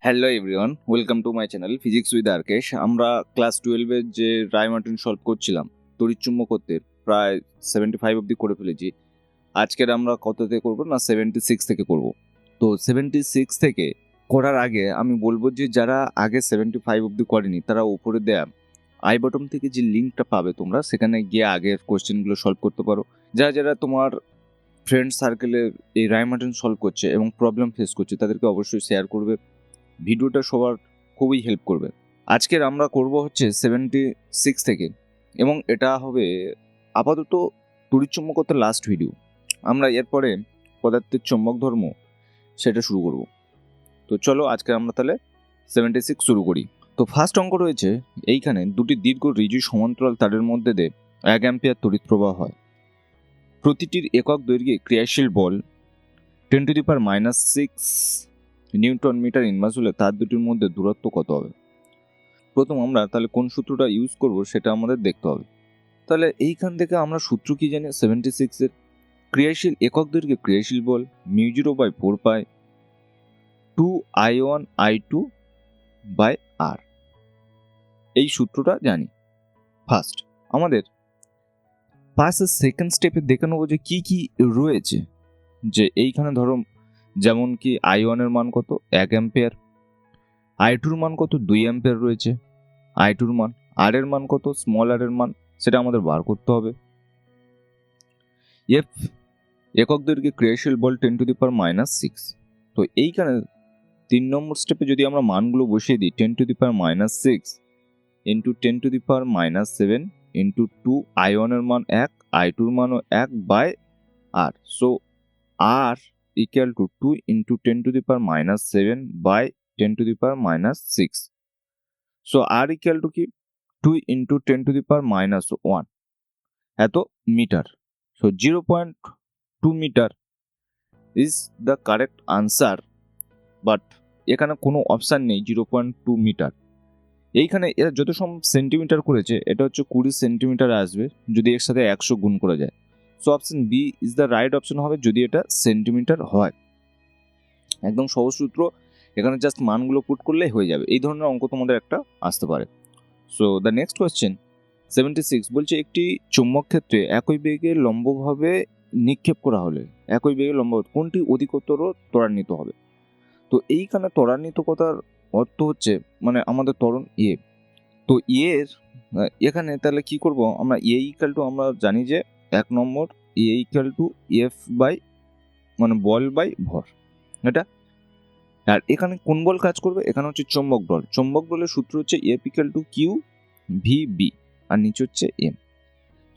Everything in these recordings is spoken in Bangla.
Hello everyone, welcome to my channel physics with Arkesh. আমরা ক্লাস 12-এর যে রায়মার্টিন সলভ করছিলাম তড়িৎচুম্বকত্বের প্রায় 75 অবধি করে ফেলেছি। আজকের আমরা কততে করব না 76 থেকে করব। তো 76 থেকে করার আগে আমি বলবো যে যারা আগে 75 অবধি করেনি তারা উপরে দেয়া আই বটম থেকে যে লিঙ্কটা পাবে তোমরা সেখানে গিয়ে আগের কোশ্চেনগুলো সলভ করতে পারো। যারা যারা তোমার ফ্রেন্ড সার্কেলে এই রায়মার্টিন সলভ করছে এবং প্রবলেম ফেস করছে তাদেরকে অবশ্যই শেয়ার করবে। ভিডিওটা সবার খুবই হেল্প করবে। আজকের আমরা করব হচ্ছে 76 থেকে, এবং এটা হবে আপাতত তড়িৎচুম্বকত্বের লাস্ট ভিডিও। আমরা এরপরে পদার্থের চৌম্বক ধর্ম সেটা শুরু করব। তো চলো আজকে আমরা তাহলে 76 শুরু করি। তো ফার্স্ট অঙ্ক রয়েছে এইখানে দুটি দীর্ঘ ঋজু সমান্তরাল তারের মধ্যে দিয়ে 1 অ্যাম্পিয়ার তড়িৎ প্রবাহ হয়। প্রতিটির একক দৈর্ঘ্যে ক্রিয়াশীল বল 10⁻⁻6 নিউটন মিটার ইনভার্স হলে তার দুটির মধ্যে দূরত্ব কত হবে? প্রথম আমরা তাহলে কোন সূত্রটা ইউজ করব সেটা আমাদের দেখতে হবে। তাহলে এইখান থেকে আমরা সূত্র কি জানি 76 এর ক্রিয়াশীল একক দৈর্ঘ্যে ক্রিয়াশীল বল μ0/4π 2I1I2/r, এই সূত্রটা জানি। ফার্স্ট আমাদের পাশের সেকেন্ড স্টেপে দেখে নেবো যে কি কি রয়েছে। যে এইখানে ধরো যেমন কি I1 এর মান কত 1 অ্যাম্পিয়ার, I2 এর মান কত 2 অ্যাম্পিয়ার রয়েছে, I2 এর মান, আর এর মান কত স্মল আর এর মান সেটা আমাদের বার করতে হবে। এফ একক দৈর্ঘ্যে ক্রিয়াশীল বল 10⁻⁻6। তো এইখানে 3 নম্বর স্টেপে যদি আমরা মানগুলো বসিয়ে দিই 10⁻⁻6 ইন্টু 10⁻⁻7 ইন্টু 2 I1 এর মান 1, I2 এর মানও 1/r, so r equal to 2 into 10⁻⁻7 by 10⁻⁻6, so r equal to কি 2 ইন্টু 10⁻⁻1 এত metre. So 0.2 metre is the correct answer, but এখানে কোনো অপশান নেই 0.2 মিটার। এইখানে এরা যত সম্ভব সেন্টিমিটার করেছে, এটা হচ্ছে 20 সেন্টিমিটার আসবে যদি এর সাথে 100 গুণ করা যায়। So option B is the right option হবে যদি এটা সেন্টিমিটার হয়। একদম সহজ সূত্র, এখানে জাস্ট মানগুলো পুট করলেই হয়ে যাবে। এই ধরনের অঙ্ক তোমাদের একটা আসতে পারে। সো দ্য নেক্সট কোয়েশ্চেন 76 বলছে একটি চুম্বক ক্ষেত্রে একই বেগে লম্বভাবে নিক্ষেপ করা হলে একই বেগে লম্ব কোনটি অধিকতর ত্বরান্বিত হবে? তো এইখানে ত্বরান্বিত কথার অর্থ হচ্ছে মানে আমাদের ত্বরণ এ। তো এর এখানে তাহলে কি করব আমরা, এ ইকুয়াল টু আমরা জানি যে 1 নম্বর এ ইকুয়াল টু এফ বাই মানে বল বাই ভর, এটা। আর এখানে কোন বল কাজ করবে? এখানে হচ্ছে চৌম্বক বল। চৌম্বক বলের সূত্র হচ্ছে F equal to q v B, আর নিচে হচ্ছে m.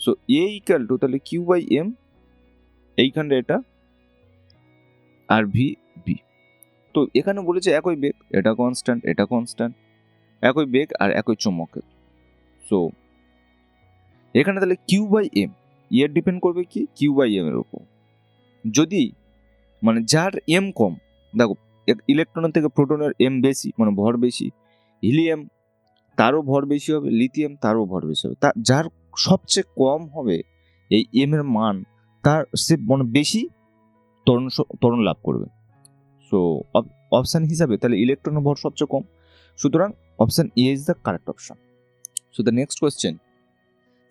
So a equal to তাহলে কিউ বাই এম এইখানটা এটা, আর ভি বি। তো এখানে বলেছে একই বেগ, এটা কনস্ট্যান্ট এটা কনস্ট্যান্ট, একই বেগ আর একই চৌম্বকের। সো এখানে তাহলে কিউ বাই এম এর ডিপেন্ড করবে কি কিউ বাই এম এর উপর। যদি মানে যার এম কম, দেখো ইলেকট্রনের থেকে প্রোটনের এম বেশি মানে ভর বেশি, হিলিয়াম তারও ভর বেশি হবে, লিথিয়াম তারও ভর বেশি হবে, তা যার সবচেয়ে কম হবে এই এম এর মান তার সে মানে বেশি ত্বরণ লাভ করবে। সো অপশান হিসাবে তাহলে ইলেকট্রনের ভর সবচেয়ে কম, সুতরাং option A is the correct option. So the next question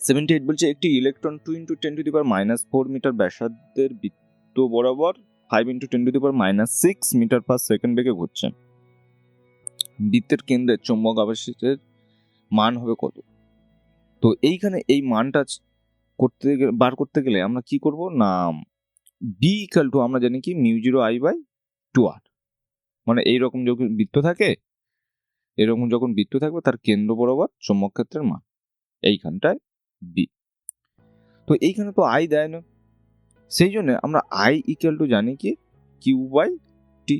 78 বলছে একটি ইলেকট্রন 2 ইন্টু 10⁻⁴ মিটার ব্যাসার্ধের বৃত্ত বরাবর 5 ইন্টু 10⁻�6 মিটার পার সেকেন্ড বেগে ঘুরছে। বৃত্তের কেন্দ্রে চৌম্বক আবেশের মান হবে কত? তো এইখানে এই মানটা বার করতে গেলে আমরা কি করব না, বি ইকুয়াল টু আমরা জানি কি μ0I/2r, মানে এইরকম যখন বৃত্ত থাকে, এরকম যখন বৃত্ত থাকবে তার কেন্দ্র বরাবর চৌম্বক ক্ষেত্রের মান এইখানটায় বি। তো এইখানে তো আই দেয় না, সেই জন্য আমরা আই ইকুয়াল টু জানি কি কিউ বাই টি।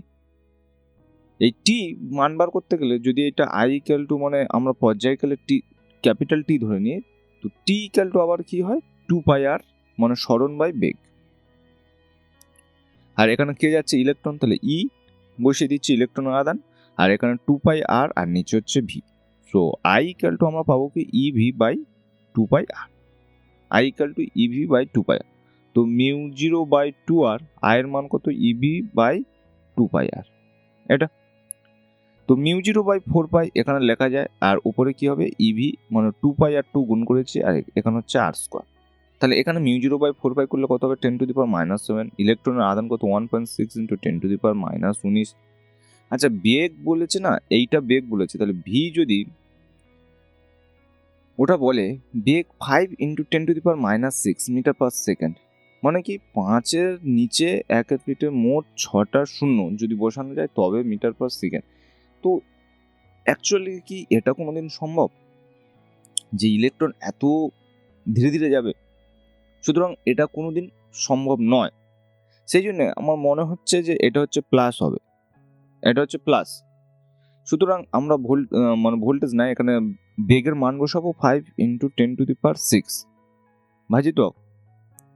এই টি মান বার করতে গেলে যদি এটা আই ইকুয়াল টু মানে আমরা পর্যায়কালে টি ক্যাপিটাল টি ধরে নিই, তো টি ইকুয়াল টু আবার কি হয় 2πr মানে সরণ বাই বেগ। আর এখানে কে যাচ্ছে ইলেকট্রন, তাহলে ই বসিয়ে দিচ্ছি ইলেকট্রনের আদান, আর এখানে 2πr আর নিচে হচ্ছে V. So I equal to আমরা পাবো কি E V by 2πr, I equal to E V by 2πr। তো μ0/2r আয়ের মান কত ইভি বাই 2πr, এটা। তো μ0/4 এখানে লেখা যায়, আর উপরে কি হবে ইভি মানে 2π আর 2 গুণ করেছি, আর এখানে হচ্ছে r²। তাহলে এখানে μ0/4 করলে কত হবে 10⁻⁷। ইলেকট্রনের আধান কত 1.6 × 10⁻⁻19। আচ্ছা বেগ বলেছে না, এইটা বেগ বলেছে, তাহলে ভি যদি ওটা বলে বেগ 5 × 10⁻⁶ মিটার পার সেকেন্ড, মানে কি 5-এর নিচে 1 ফিটে মোট 6টা শূন্য যদি বসানো যায় তবে মিটার পার সেকেন্ড। তো অ্যাকচুয়ালি কি এটা কোনোদিন সম্ভব যে ইলেকট্রন এত ধীরে ধীরে যাবে? সুতরাং এটা কোনোদিন সম্ভব নয়। সেই জন্য আমার মনে হচ্ছে যে এটা হচ্ছে প্লাস হবে, এটা হচ্ছে প্লাস। সুতরাং আমরা ভোল্টেজ না, এখানে বেগের মান বসাবো 5 × 10⁻⁶ ভাজিত,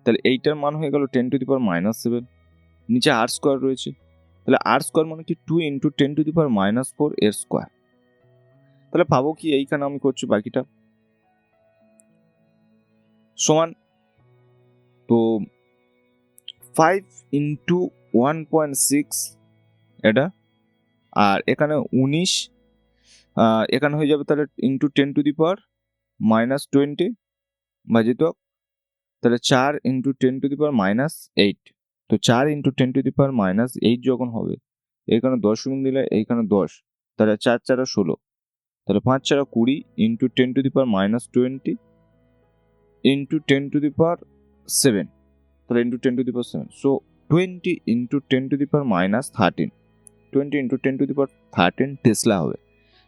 তাহলে এইটার মান হয়ে গেল 10⁻⁷। নিচে r² রয়েছে, তাহলে r² মানে কি 2 × 10⁻⁴ এর স্কোয়ার। তাহলে পাবো কি, এইখানে আমি করছি বাকিটা সমান, তো 5 × 1.6 এটা, আর এখানে 19 এখানে হয়ে যাবে তাহলে × 10⁻⁻20 ভাজিত, তাহলে 4 × 10⁻⁸। তো 4 × 10⁻⁸ যখন হবে, এইখানে 10 দিলে এইখানে 10, তাহলে 4 × 4 = 16, তাহলে 5 × 4 = 20 × 10⁻⁻20 × 10⁻7, তাহলে × 10⁻7, সো 20 × 10⁻13, 20 × 10⁻13 টেসলা হবে।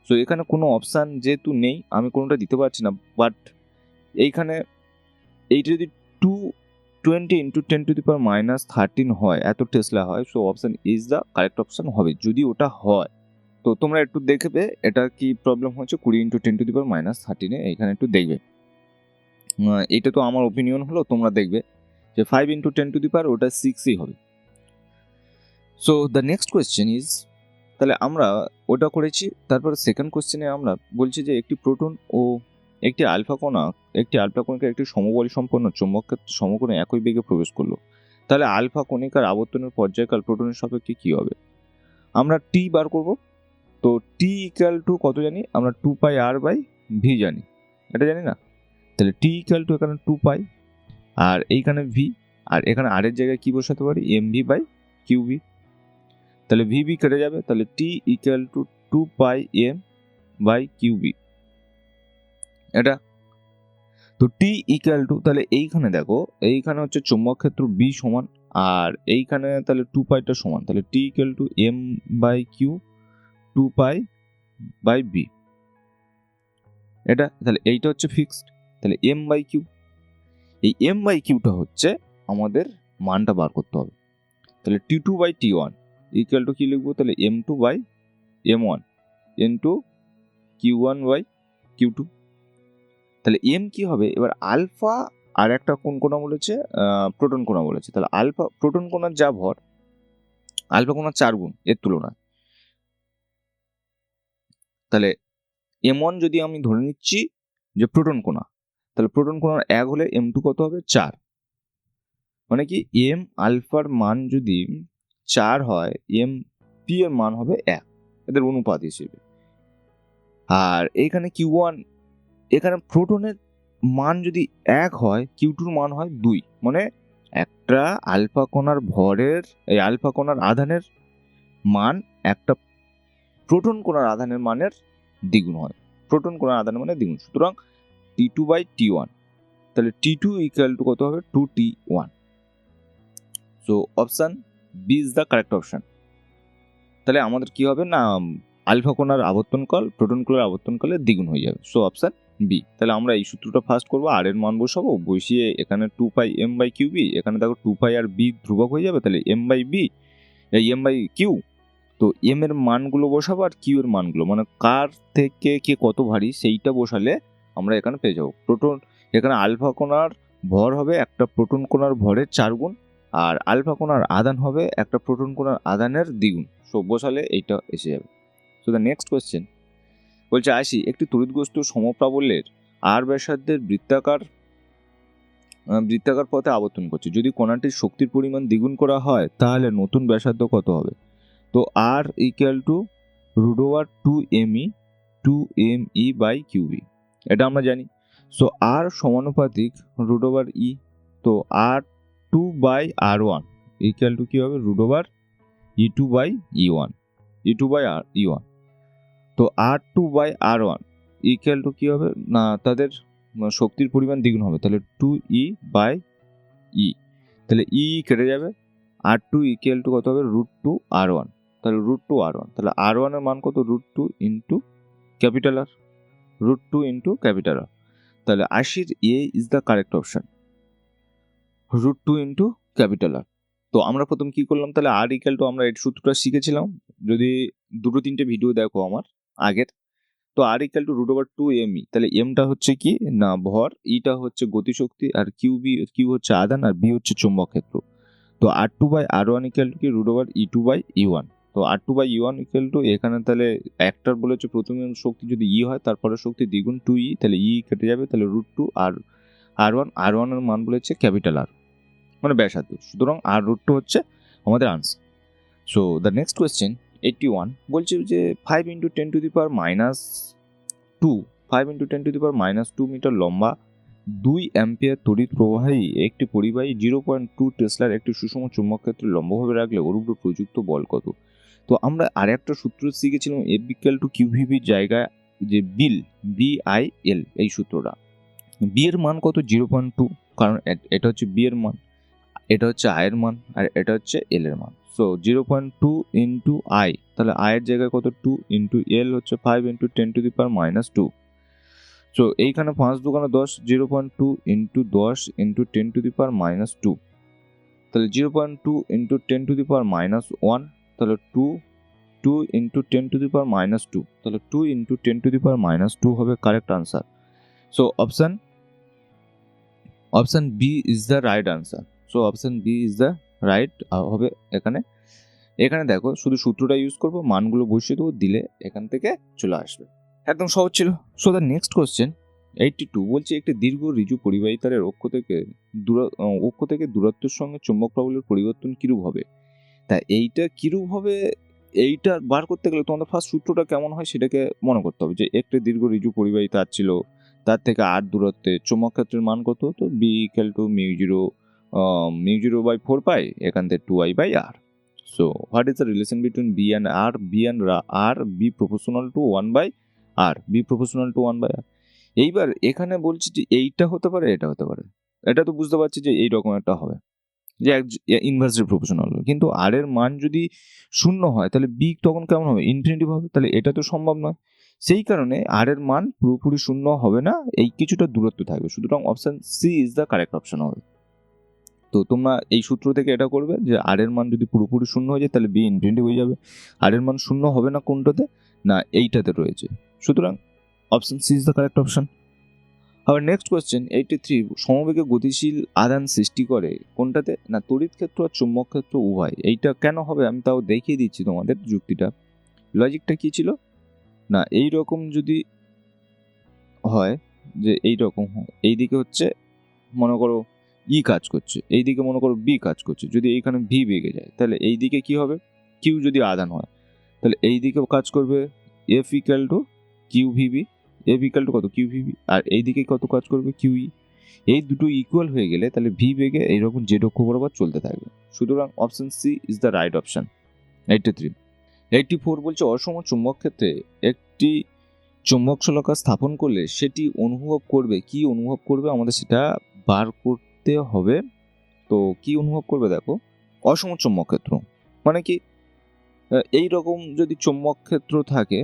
সো এখানে কোনো অপশান যেহেতু নেই, আমি কোনোটা দিতে পারছি না, বাট এইখানে এইটা যদি 20 × 10⁻13 হয়, এত টেসলা হয়, so option is the correct option হবে যদি ওটা হয়। তো তোমরা একটু দেখবে এটা কি প্রবলেম হচ্ছে 20 × 10⁻13 এইখানে একটু দেখবে। এটা তো আমার ওপিনিয়ন হলো, তোমরা দেখবে যে 5 × 10⁻, ওটা 6ই হবে। So the next question is, তাহলে আমরা ওটা করেছি, তারপরে সেকেন্ড কোয়েশ্চেনে আমরা বলছি যে একটি প্রোটন ও একটি আলফা কণিকা একটি সমবল সম্পন্ন চৌম্বক ক্ষেত্রে সমকোণে একই বেগে প্রবেশ করলো, তাহলে আলফা কণিকার আবর্তনের পর্যায়কাল প্রোটনের সাপেক্ষে কি হবে? আমরা টি বার করব। তো টি = কত জানি আমরা 2πr/v জানি, এটা জানি না? তাহলে টি = এখানে 2π, আর এইখানে ভি, আর এখানে আর এর জায়গায় কি বসাতে পারি mv/qv, তাহলে vv কেটে যাবে, তাহলে টি = 2πm/qv এটা। তো টি তাহলে এইখানে দেখো, এইখানে হচ্ছে চৌম্বক ক্ষেত্র b সমান, আর এইখানে তাহলে 2πটা সমান, তাহলে টি = m/q 2π/b এটা। তাহলে এইটা হচ্ছে ফিক্সড, তাহলে m/q, এই m/qটা হচ্ছে আমাদের মানটা বার করতে হবে। তাহলে t2/t1 = কি লিখবো, তাহলে m2/m1 q1/q2। তাহলে m কি হবে এবার, আলফা আর একটা কোন কণা বলেছে, প্রোটন কণা বলেছে, তাহলে আলফা প্রোটন কণার যা ভর, আলফা কণার 4 গুণ এর তুলনায়, তাহলে m1 যদি আমি ধরে নিচ্ছি যে প্রোটন কণা, তাহলে প্রোটন কণার 1 হলে m2 কত হবে 4, মানে কি m আলফার মান যদি 4 হয়, m p এর মান হবে 1, এদের অনুপাত হিসেবে। আর এইখানে Q1, এখানে প্রোটনের মান যদি 1 হয়, Q2 মান হয় 2, মানে একটা আলফা কণার ভরের, এই আলফা কণার আধানের মান একটা প্রোটন কণার আধানের মানের দ্বিগুণ হয়, প্রোটন কণার আধানের মানের দ্বিগুণ। সুতরাং t2/t1, তাহলে t2 = কত হবে 2t1। So option B is the correct option. তাহলে আমাদের কি হবে না, আলফা কণার আবর্তনকাল প্রোটন কণার আবর্তনকালের দ্বিগুণ হয়ে যাবে, সো অপশান বি। তাহলে আমরা এই সূত্রটা ফার্স্ট করবো, আর এর মান বসাবো, বসিয়ে এখানে 2πm/qb, এখানে দেখো 2π আর b ধ্রুবক হয়ে যাবে, তাহলে m/b এই m/q, তো m এর মানগুলো বসাবো আর q এর মানগুলো, মানে কার থেকে কে কত ভারী সেইটা বসালে আমরা এখানে পেয়ে যাবো প্রোটন। এখানে আলফা কণার ভর হবে একটা প্রোটন কণার ভরের 4 গুণ, আর আলফা কণার আধান হবে একটা প্রোটন কণার আধানের দ্বিগুণ, সো বসালে এইটা এসে যাবে। সো দ্য নেক্সট কোয়েশ্চেন বলছে, আসি একটি তড়িৎ সমপ্রাবল্যের আর ব্যাসার্ধের বৃত্তাকার পথে আবর্তন করছে, যদি কণাটির শক্তির পরিমাণ দ্বিগুণ করা হয় তাহলে নতুন ব্যাসার্ধ কত হবে? তো r = root over 2me by QB, এটা আমরা জানি। সো আর সমানুপাতিক রুট ওভার ই, তো R2 by R1 equal to কি হবে, root over E2 by E1, E2 by E1। তো R2 by R1 equal to কি হবে না, তাদের শক্তির পরিমাণ দ্বিগুণ হবে, তাহলে 2E বাই E, তাহলে E কেটে যাবে, R2 ইকুয়াল টু কত হবে, রুট 2 R1, তাহলে রুট 2 R1, তাহলে R1 এর মান কত, root 2 into capital R, root 2 into capital R, তাহলে 80 A is the correct option, root 2 into capital R. তো আমরা প্রথম কি করলাম, তাহলে আর ইকুয়াল টু আমরা এই সূত্রটা শিখেছিলাম, যদি 2-3টে ভিডিও দেখো আমার আগের, তো আর equal to root over 2me, তাহলে এমটা হচ্ছে কি না ভর, ইটা হচ্ছে গতিশক্তি, আর কিউ হচ্ছে আধান, আর বি হচ্ছে চুম্বক ক্ষেত্র। তো R2 by R1 equal to কি, root over E2 by E1। তো R2 by E1 equal to, এখানে তাহলে একটার বলেছে প্রথমে শক্তি যদি ই হয়, তারপরে শক্তি দ্বিগুণ 2e, তাহলে ই কেটে যাবে, তাহলে রুট 2 আর R1 এর মান বলেছে ক্যাপিটাল আর, মানে ব্যাসার্ধ, সুতরাং আর রুট 2 হচ্ছে আমাদের answer. So the next question 81 বলছে যে 5 into 10 to the power minus 2, 5 into 10 to the power minus 2 metre লম্বা 2 অ্যাম্পিয়ার তড়িৎ প্রবাহী একটি পরিবাহী 0.2 টেসলার একটি সুষম চুম্বক ক্ষেত্রে লম্বভাবে রাখলে ওর উপর প্রযুক্ত বল কত। তো আমরা আর একটা সূত্র শিখেছিলাম, এফ ইকুয়াল টু কিউভিবির জায়গায় যে BIL, এই সূত্রটা, বি এর মান কত, 0.2, কারণ এটা হচ্ছে বি এর মান, এটা হচ্ছে আই এর মান, আর এটা হচ্ছে এল এর মান। সো 0.2 ইন্টু আই, তাহলে আই এর জায়গায় কত, 2 ইন্টু এল হচ্ছে 5 into 10 to the power minus 2। So এইখানে 5 দুগুণে 10, 0.2 into 10 into 10 to the power minus 2, তাহলে 0.2 into 10 to the power minus 1, তাহলে 2 into 10 to the power minus 2, তাহলে 2 into 10 to the power minus 2 হবে correct answer. So option B is the right answer. So option B is the right হবে এখানে। এখানে দেখো শুধু সূত্রটা ইউজ করবো, মানগুলো বসিয়ে দেবো, দিলে এখান থেকে চলে আসবে, একদম সহজ ছিল। সো দ্য নেক্সট কোয়েশ্চেন 82 বলছে একটি দীর্ঘ ঋজু পরিবাহী তারের অক্ষ থেকে দূরত্বের সঙ্গে চুম্বক প্রবলের পরিবর্তন কিরূপ হবে। তা এইটা কিরূপ হবে, এইটা বার করতে গেলে তোমাদের ফার্স্ট সূত্রটা কেমন হয় সেটাকে মনে করতে হবে, যে একটি দীর্ঘ ঋজু পরিবাহী তার ছিল, তার থেকে আর দূরত্বে চুম্বক ক্ষেত্রের মান কত, তো B equal to mu zero by 4 pi, এখান থেকে 2i by R. So what is the relation between B and R, B proportional to 1/r, B proportional to 1/r। এইবার এখানে বলছি যে এইটা হতে পারে, এটা হতে পারে, এটা তো বুঝতে পারছি যে এইরকম একটা হবে, যে ইনভার্সলি প্রপোর্শনাল, কিন্তু আর এর মান যদি 0 হয় তাহলে বি তখন কেমন হবে, ইনফিনিটিভ হবে, তাহলে এটা তো সম্ভব নয়। সেই কারণে আর এর মান পুরোপুরি 0 হবে না, এই কিছুটা দূরত্ব থাকবে, সুতরাং option C is the correct option হবে। তো তোমরা এই সূত্র থেকে এটা করবে যে আর এর মান যদি পুরোপুরি 0 হয়ে যায় তাহলে বি ইনফিনিটিভ হয়ে যাবে, আর এর মান 0 হবে না কোনটাতে, না এইটাতে রয়েছে, সুতরাং option C is the correct option. আবার নেক্সট কোয়েশ্চেন 83 সমবেগে গতিশীল আধান সৃষ্টি করে কোনটাতে, না তড়িৎ ক্ষেত্র আর চুম্বক ক্ষেত্র উভয়। এইটা কেন হবে আমি তাও দেখিয়ে দিচ্ছি তোমাদের যুক্তিটা, লজিকটা কি ছিল, না এই রকম যদি হয়, যে এই রকম হয়, এইদিকে হচ্ছে মনে করো ই কাজ করছে, এইদিকে মনে করো বি কাজ করছে, যদি এইখানে ভি বেগে যায় তাহলে এইদিকে কি হবে, কিউ যদি আধান হয় তাহলে এইদিকেও কাজ করবে F equal to Q VB, F equal to কত, কিউ ভিবি, আর এইদিকে কত কাজ করবে কিউই। এই দুটো ইকুয়াল হয়ে গেলে তাহলে ভি বেগে এইরকম জেড অক্ষ বরাবর চলতে থাকবে, সুতরাং option C is the right option. 84 বলছে অসম চুম্বক ক্ষেত্রে একটি চুম্বক শলাকা স্থাপন করলে সেটি অনুভব করবে, কি অনুভব করবে আমাদের সেটা বার করতে হবে। তো কি অনুভব করবে দেখো, অসম চুম্বক ক্ষেত্র মানে কি, এই রকম যদি চুম্বক ক্ষেত্র থাকে,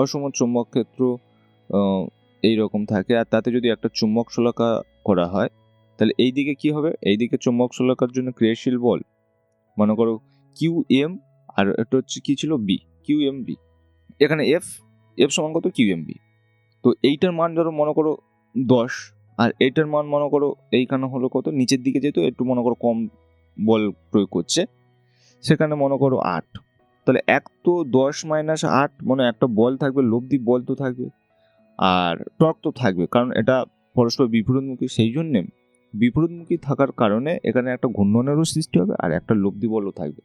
অসম চুম্বক ক্ষেত্র এই রকম থাকে, আর তাতে যদি একটা চুম্বক শলাকা করা হয় তাহলে এই দিকে কি হবে, এই দিকে চুম্বক শলাকার জন্য ক্রিয়াশীল বল মনে করো কিউ এম, আর এটা হচ্ছে কি ছিল বি, কিউ এম বি, এখানে এফ সমান কত, কিউ এম বি। তো এইটার মান ধরো মনে করো 10, আর এইটার মান মনে করো এইখানে হলো কত, নিচের দিকে যেহেতু একটু মনে করো কম বল প্রয়োগ করছে, সেখানে মনে করো 8, তাহলে এক তো 10 মাইনাস 8 মানে একটা বল থাকবে, লব্ধি বল তো থাকবে, আর টর্ক তো থাকবে, কারণ এটা পরস্পর বিপরীতমুখী, সেই জন্যে বিপরীতমুখী থাকার কারণে এখানে একটা ঘূর্ণনেরও সৃষ্টি হবে, আর একটা লব্ধি বলও থাকবে।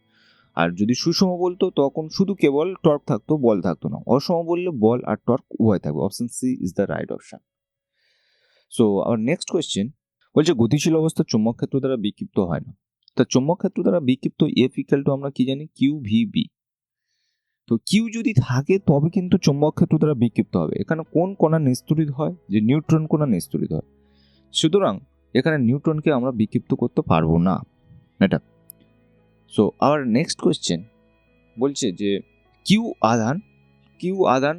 আর যদি সুষম বলতো তখন শুধু কেবল টর্ক থাকতো, বল থাকতো না। অসম বললে বল আর টর্ক উভয় থাকবে। Option C is the right option. So our next question বলছে গতিশীল অবস্থা চৌম্বক ক্ষেত্র দ্বারা বিক্ষিপ্ত হয় না। তা চৌম্বক ক্ষেত্র দ্বারা বিক্ষিপ্ত এফ ইকুয়াল টু আমরা কি জানি, কিউ ভি বি। তো কিউ যদি থাকে তবে কিন্তু চৌম্বক ক্ষেত্র দ্বারা বিক্ষিপ্ত হবে। এখানে কোন কণা নিস্তরিত হয়, যে নিউট্রন কণা নিস্তরিত হয়। সুতরাং এখানে নিউট্রনকে আমরা বিক্ষিপ্ত করতে পারবো না এটা। সো আওয়ার নেক্সট কোয়েশ্চেন বলছে যে কিউ আধান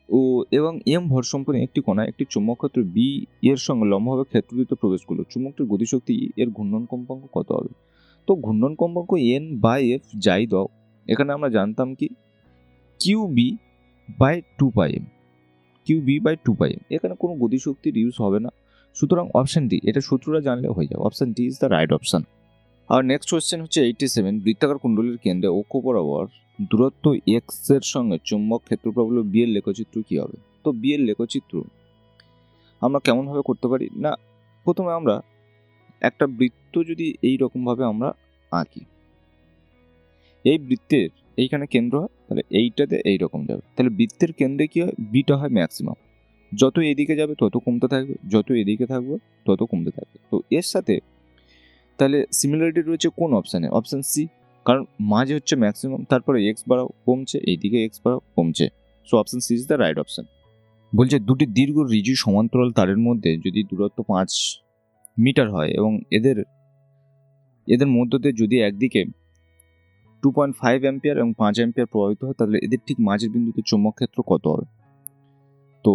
ও এবং এম ভর সম্পন্ন একটি কণা একটি চৌম্বক ক্ষেত্র বি এর সঙ্গে লম্বভাবে ক্ষেত্রটিতে প্রবেশ করলো। চুম্বকটির গতিশক্তি এর ঘূর্ণন কম্পাঙ্ক কত হবে? তো ঘূর্ণন কম্পাঙ্ক এন বাই এফ যাই দাও, এখানে আমরা জানতাম কি Q B by two pi M, Q B by two pi M. এখানে কোনো গতিশক্তির ইউজ হবে না। সুতরাং অপশন ডি, এটা সূত্রটা জানলে হয়ে যাবে। Option D is the right option. আর নেক্সট কোয়েশ্চেন হচ্ছে 87, বৃত্তাকার কুণ্ডলীর কেন্দ্রে অক্ষ বরাবর দূরত্ব এক্স এর সঙ্গে চুম্বক ক্ষেত্রপ্রবল বি এর লেখচিত্র কি হবে? তো বি এর লেখচিত্র আমরা কেমন ভাবে করতে পারি না, প্রথমে আমরা একটা বৃত্ত যদি এই রকম ভাবে আমরা আঁকি, এই বৃত্তের এইখানে কেন্দ্র হয়, তাহলে এইটাতে এইরকম যাবে। তাহলে বৃত্তের কেন্দ্রে কি হয়, বিটা হয় ম্যাক্সিমাম। যত এদিকে যাবে তত কমতে থাকবে, যত এদিকে থাকবে তত কমতে থাকবে। তো এর সাথে তাহলে সিমিলারিটি রয়েছে কোন অপশানে? অপশান সি, কারণ মাঝে হচ্ছে ম্যাক্সিমাম, তারপরে এক্স বাড়াও কমছে, এইদিকে এক্স বাড়াও কমছে। So option C is the right option. বলছে দুটি দীর্ঘ ঋজু সমান্তরাল তারের মধ্যে যদি দূরত্ব 5 মিটার হয় এবং এদের মধ্য দিয়ে যদি একদিকে 2.5 অ্যাম্পিয়ার এবং 5 অ্যাম্পিয়ার প্রবাহিত হয়, তাহলে এদের ঠিক মাঝের বিন্দুতে চৌম্বক ক্ষেত্র কত হবে? তো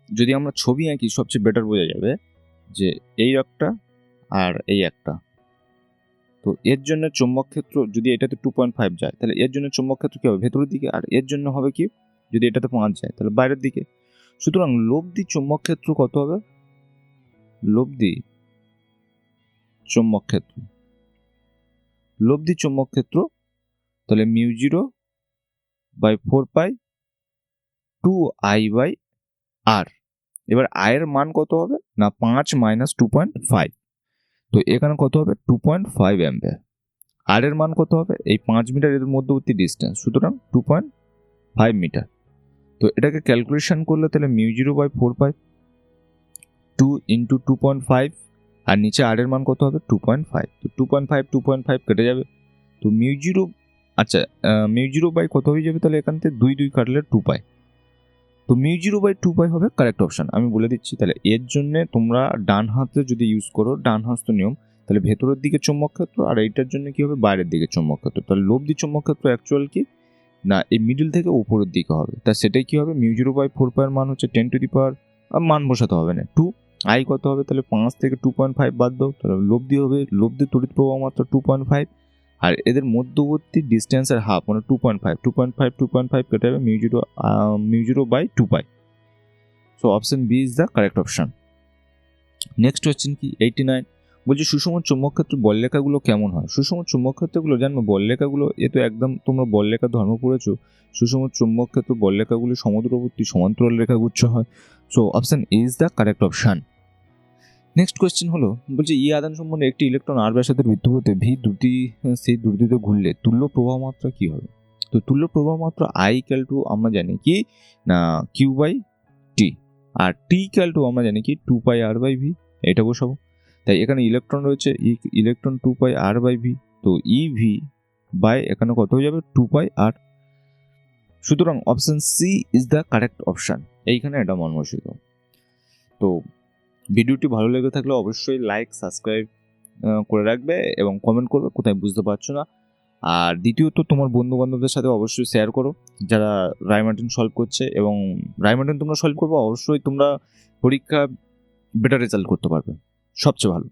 যদি আমরা ছবি আঁকি সবচেয়ে বেটার বোঝা যাবে যে এই একটা আর এই একটা। তো এর জন্য চৌম্বক ক্ষেত্র যদি এটাতে 2.5 যায়, তাহলে এর জন্য চৌম্বক ক্ষেত্র কি হবে, ভেতরের দিকে। আর এর জন্য হবে কি, যদি এটাতে 5 যায় তাহলে বাইরের দিকে। সুতরাং লব্ধি চৌম্বক ক্ষেত্র কত হবে? লব্ধি চৌম্বক ক্ষেত্র, লব্ধি চৌম্বক ক্ষেত্র তাহলে মিউ 0/4 পাই 2I/r। এবার আয়ের মান কত হবে না, 5 মাইনাস 2.5। তো এখানে কত হবে, 2.5 অ্যাম্পিয়ার। আর এর মান কত হবে, এই 5 মিটার এর মধ্যবর্তী ডিস্টেন্স, সুতরাং 2.5 মিটার। তো এটাকে ক্যালকুলেশন করলে তাহলে মিউ 0/4 পাই 2 ইন্টু 2.5, আর নিচে আর এর মান কত হবে 2.5। তো 2.5 কেটে যাবে। তো মিউ 0, আচ্ছা মিউ 0 কত হয়ে যাবে, তাহলে এখান থেকে 2 কাটলে 2 পাই। তো মিউ 0/2 পাই হবে কারেক্ট অপশন। আমি বলে দিচ্ছি, তাহলে এর জন্য তোমরা ডান হাতে যদি ইউজ করো, ডান হস্ত নিয়ম, তাহলে ভেতরের দিকে চৌম্বক ক্ষেত্র, আর এইটার জন্য কি হবে, বাইরের দিকে চৌম্বক ক্ষেত্র। তাহলে লব্ধি চৌম্বক ক্ষেত্র অ্যাকচুয়াল কি না, এই মিডল থেকে উপরের দিকে হবে। তা সেটাই কি হবে, মিউ 0/4 পায়ের মান হচ্ছে 10 টু দি পাওয়ার, মান বসাতে হবে না 2। আই কত হবে, তাহলে 5 থেকে 2.5 বাদ দাও, তাহলে লব্ধি হবে, লব্ধি তড়িৎ প্রবাহ মাত্রা 2.5, আর এদের মধ্যবর্তী ডিস্টেন্সের হাফ মানে 2.5 কেটে যাবে mu 0/2 pi. So option B is the correct option. Next question কি 89, বলছি সুষম চৌম্বক ক্ষেত্র বলরেখাগুলো কেমন হয়? সুষম চৌম্বক ক্ষেত্রগুলো জানবো, বলরেখাগুলো এ তো একদম তোমরা বলরেখা ধর্ম পড়েছো। সুষম চৌম্বক ক্ষেত্র বলরেখাগুলি সমদূরবর্তী সমান্তরাল রেখাগুচ্ছ হয়। So option A is the correct option. Next question হলো, বলছে ই আধান সম্বন্ধে একটি ইলেকট্রন আর ব্যাসার্ধের বৃত্তপথে ভি দুটি সেই দুটিতে ঘুরলে তুল্য প্রবাহ মাত্রা কি হবে? তো তুল্য প্রবাহ মাত্রা আই ইকুয়াল টু আমরা জানি কি না Q/T, R T equal to আমরা জানি কি 2πr/v। এটা বসাবো। তাই এখানে ইলেকট্রন রয়েছে, ইলেকট্রন 2πr/v। তো EV বাই এখানে কত হয়ে যাবে 2πr। সুতরাং option C is the correct option. এইখানে এটা মন বসিত। তো ভিডিওটি ভালো লেগে থাকলে অবশ্যই লাইক সাবস্ক্রাইব করে রাখবে এবং কমেন্ট করবে কোথায় বুঝতে পারছো না। আর দ্বিতীয়ত তোমার বন্ধু বান্ধবদের সাথে অবশ্যই শেয়ার করো যারা রায়মার্টিন সলভ করছে, এবং রায়মার্টিন তোমরা সলভ করবে, অবশ্যই তোমরা পরীক্ষা বেটার রেজাল্ট করতে পারবে, সবচেয়ে ভালো।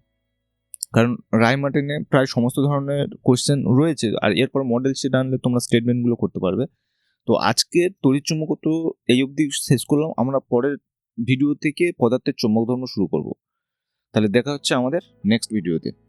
কারণ রায়মার্টিনে প্রায় সমস্ত ধরনের কোয়েশ্চেন রয়েছে, আর এরপর মডেল শিট আনলে তোমরা স্টেটমেন্টগুলো করতে পারবে। তো আজকে তড়িৎ চুম্বকত্ব এই অবধি শেষ করলাম। আমরা পরের ভিডিও থেকে পদার্থের চৌম্বক ধর্ম শুরু করব। তাহলে দেখা হচ্ছে আমাদের নেক্সট ভিডিওতে।